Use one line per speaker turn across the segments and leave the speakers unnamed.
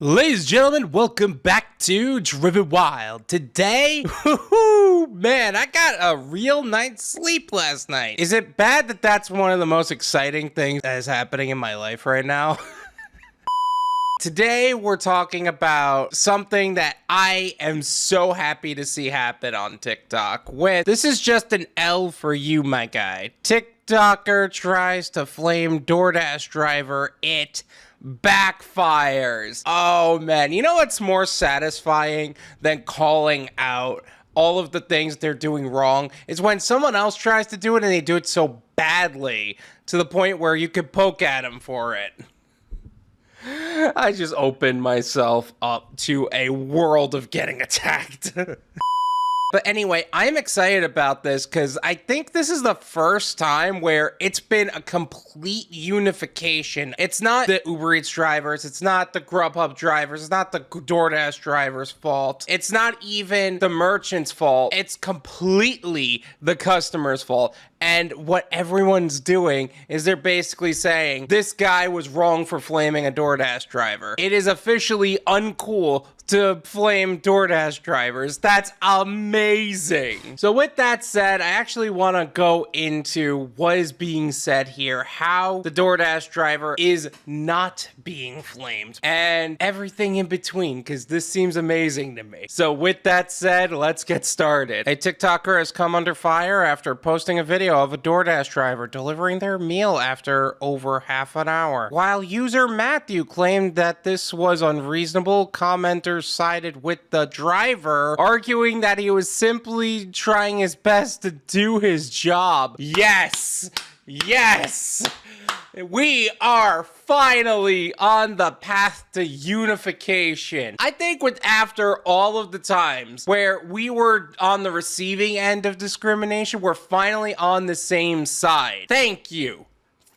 Ladies and gentlemen, welcome back to Driven Wild. Today, man, I got a real night's sleep last night. Is it bad that that's one of the most exciting things that is happening in my life right now? Today, we're talking about something that I am so happy to see happen on TikTok. This is just an L for you, my guy. TikToker tries to flame Doordash driver, it backfires. Oh man, you know what's more satisfying than calling out all of the things they're doing wrong is when someone else tries to do it and they do it so badly to the point where you could poke at them for it. I just opened myself up to a world of getting attacked. But anyway, I'm excited about this because I think this is the first time where it's been a complete unification. It's not the Uber Eats drivers, it's not the Grubhub drivers, it's not the Doordash drivers' fault. It's not even the merchant's fault. It's completely the customer's fault. And what everyone's doing is they're basically saying, this guy was wrong for flaming a Doordash driver. It is officially uncool to flame Doordash drivers. That's amazing. So with that said, I actually want to go into what is being said here, how the Doordash driver is not being flamed, and everything in between, because this seems amazing to me. So with that said, let's get started. A TikToker has come under fire after posting a video of a Doordash driver delivering their meal after over half an hour. While user Matthew claimed that this was unreasonable, commenters sided with the driver, arguing that he was simply trying his best to do his job. Yes! Yes! We are finally on the path to unification. I think after all of the times where we were on the receiving end of discrimination, we're finally on the same side. Thank you.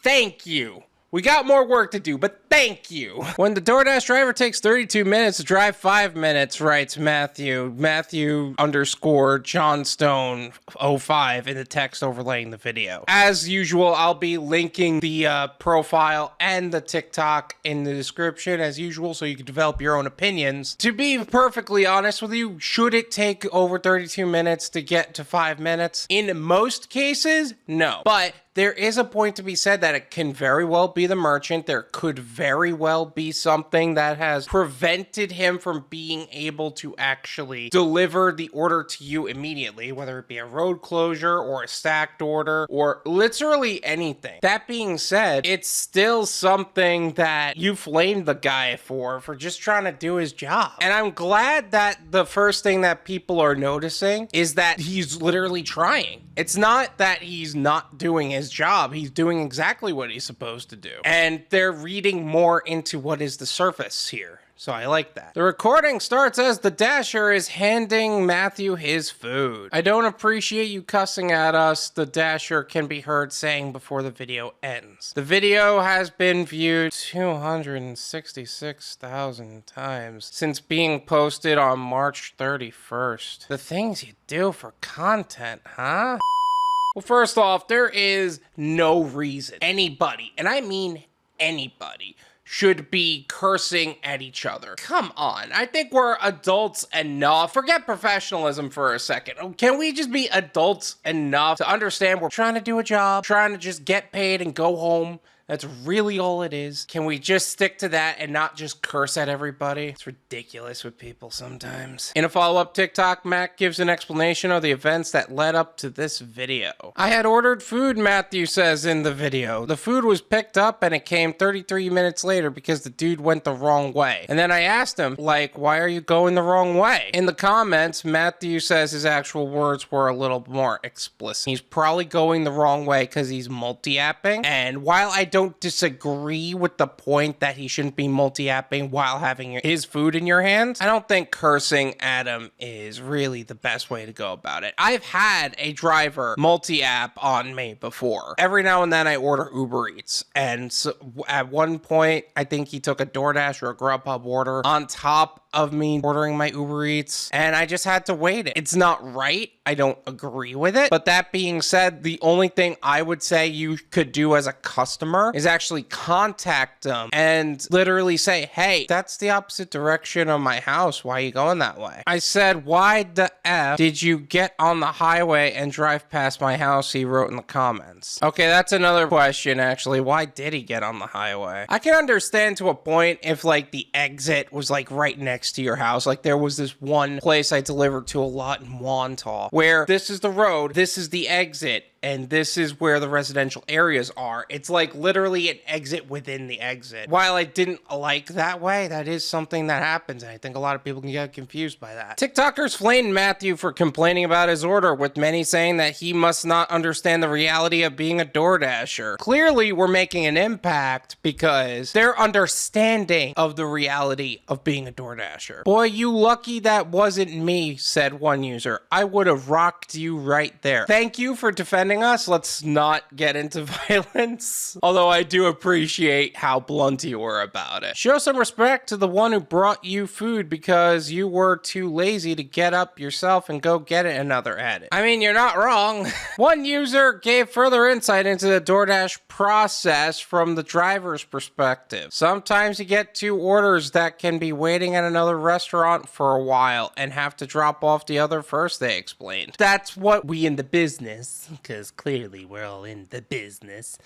Thank you. We got more work to do, but thank you. When the Doordash driver takes 32 minutes to drive 5 minutes, writes Matthew _ Johnstone 05 in the text overlaying the video. As usual, I'll be linking the profile and the TikTok in the description as usual, so you can develop your own opinions. To be perfectly honest with you, should it take over 32 minutes to get to 5 minutes? In most cases, no. But there is a point to be said that it can very well be the merchant. There could very well be something that has prevented him from being able to actually deliver the order to you immediately, whether it be a road closure or a stacked order or literally anything. That being said, it's still something that you flamed the guy for just trying to do his job. And I'm glad that the first thing that people are noticing is that he's literally trying. It's not that he's not doing his job. He's doing exactly what he's supposed to do. And they're reading more into what is the surface here. So I like that. The recording starts as the Dasher is handing Matthew his food. I don't appreciate you cussing at us, the Dasher can be heard saying before the video ends. The video has been viewed 266,000 times since being posted on March 31st. The things you do for content, huh? Well, first off, there is no reason anybody, and I mean anybody, should be cursing at each other. Come on, I think we're adults enough. Forget professionalism for a second. Can we just be adults enough to understand we're trying to do a job, trying to just get paid and go home? That's really all it is. Can we just stick to that and not just curse at everybody? It's ridiculous with people sometimes. In a follow-up TikTok, Matt gives an explanation of the events that led up to this video. I had ordered food, Matthew says in the video. The food was picked up and it came 33 minutes later because the dude went the wrong way. And then I asked him, like, why are you going the wrong way? In the comments, Matthew says his actual words were a little more explicit. He's probably going the wrong way because he's multi-apping. And while I don't disagree with the point that he shouldn't be multi-apping while having his food in your hands, I don't think cursing at him is really the best way to go about it. I've had a driver multi-app on me before. Every now and then I order Uber Eats, and so at one point I think he took a Doordash or a Grubhub order on top of me ordering my Uber Eats, and I just had to wait it. It's not right. I don't agree with it. But that being said, the only thing I would say you could do as a customer is actually contact them and literally say, hey, that's the opposite direction of my house. Why are you going that way? I said, why the F did you get on the highway and drive past my house? He wrote in the comments. Okay, that's another question, actually. Why did he get on the highway? I can understand to a point if, like, the exit was, like, right next to your house. Like, there was this one place I delivered to a lot in Wantagh, where this is the road, this is the exit, and this is where the residential areas are. It's like literally an exit within the exit. While I didn't like that way, that is something that happens, and I think a lot of people can get confused by that. TikTokers flamed Matthew for complaining about his order, with many saying that he must not understand the reality of being a Doordasher. Clearly, we're making an impact because they're understanding of the reality of being a Doordasher. Boy, you lucky that wasn't me, said one user. I would have rocked you right there. Thank you for defending us. Let's not get into violence. Although I do appreciate how blunt you were about it. Show some respect to the one who brought you food because you were too lazy to get up yourself and go get it, another added. I mean, you're not wrong. One user gave further insight into the DoorDash process from the driver's perspective. Sometimes you get 2 orders that can be waiting at another restaurant for a while and have to drop off the other first, they explained. That's what we in the business, because clearly we're all in the business,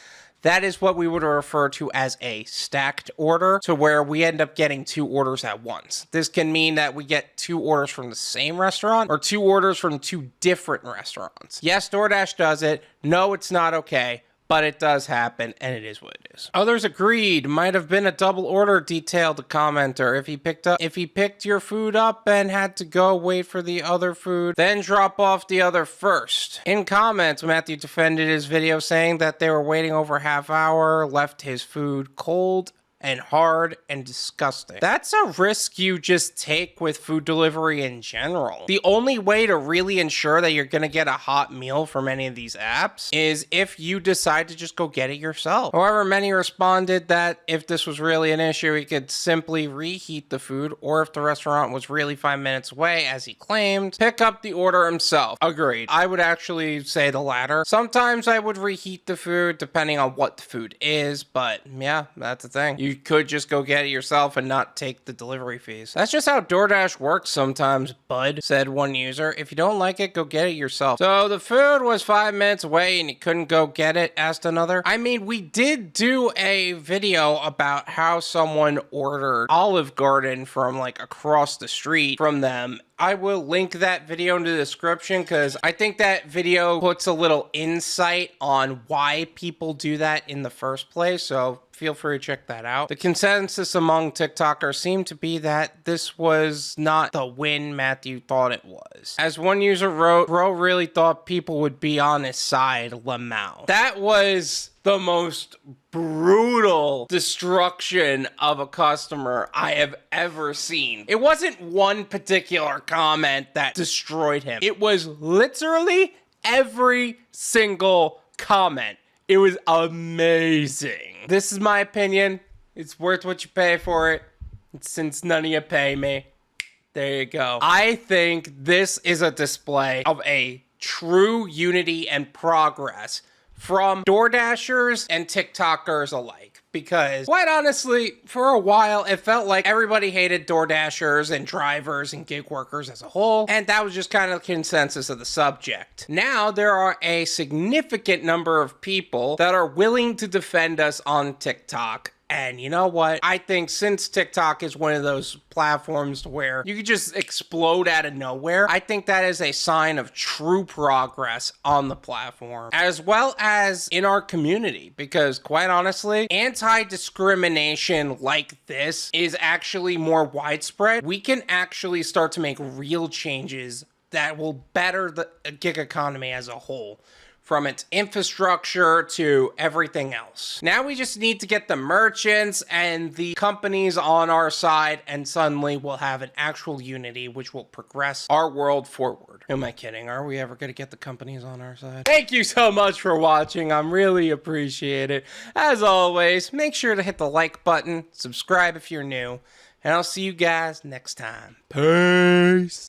that is what we would refer to as a stacked order, to where we end up getting 2 orders at once. This can mean that we get 2 orders from the same restaurant or 2 orders from 2 different restaurants. Yes, DoorDash does it. No, it's not okay, but it does happen, and it is what it is. Others agreed. Might have been a double order, detailed the commenter. If he picked your food up and had to go wait for the other food, then drop off the other first. In comments, Matthew defended his video, saying that they were waiting over half hour, left his food cold and hard and disgusting. That's a risk you just take with food delivery in general. The only way to really ensure that you're gonna get a hot meal from any of these apps is if you decide to just go get it yourself. However, many responded that if this was really an issue, he could simply reheat the food, or if the restaurant was really 5 minutes away, as he claimed, pick up the order himself. Agreed. I would actually say the latter. Sometimes I would reheat the food depending on what the food is, but yeah, that's the thing. You could just go get it yourself and not take the delivery fees. That's just how DoorDash works sometimes, bud, said one user. If you don't like it, go get it yourself. So the food was 5 minutes away and you couldn't go get it, asked another. I mean, we did do a video about how someone ordered Olive Garden from like across the street from them. I will link that video in the description because I think that video puts a little insight on why people do that in the first place, so feel free to check that out. The consensus among TikTokers seemed to be that this was not the win Matthew thought it was. As one user wrote, bro really thought people would be on his side, Lamau. That was the most brutal destruction of a customer I have ever seen. It wasn't one particular comment that destroyed him. It was literally every single comment. It was amazing. This is my opinion. It's worth what you pay for it. Since none of you pay me, there you go. I think this is a display of a true unity and progress from DoorDashers and TikTokers alike. Because, quite honestly, for a while, it felt like everybody hated DoorDashers and drivers and gig workers as a whole, and that was just kind of the consensus of the subject. Now, there are a significant number of people that are willing to defend us on TikTok. And you know what? I think since TikTok is one of those platforms where you could just explode out of nowhere, I think that is a sign of true progress on the platform, as well as in our community. Because quite honestly, anti-discrimination like this is actually more widespread. We can actually start to make real changes that will better the gig economy as a whole, from its infrastructure to everything else. Now we just need to get the merchants and the companies on our side, and suddenly we'll have an actual unity which will progress our world forward. Who am I kidding? Are we ever gonna get the companies on our side? Thank you so much for watching. I'm really appreciate it. As always, make sure to hit the like button, subscribe if you're new, and I'll see you guys next time. Peace.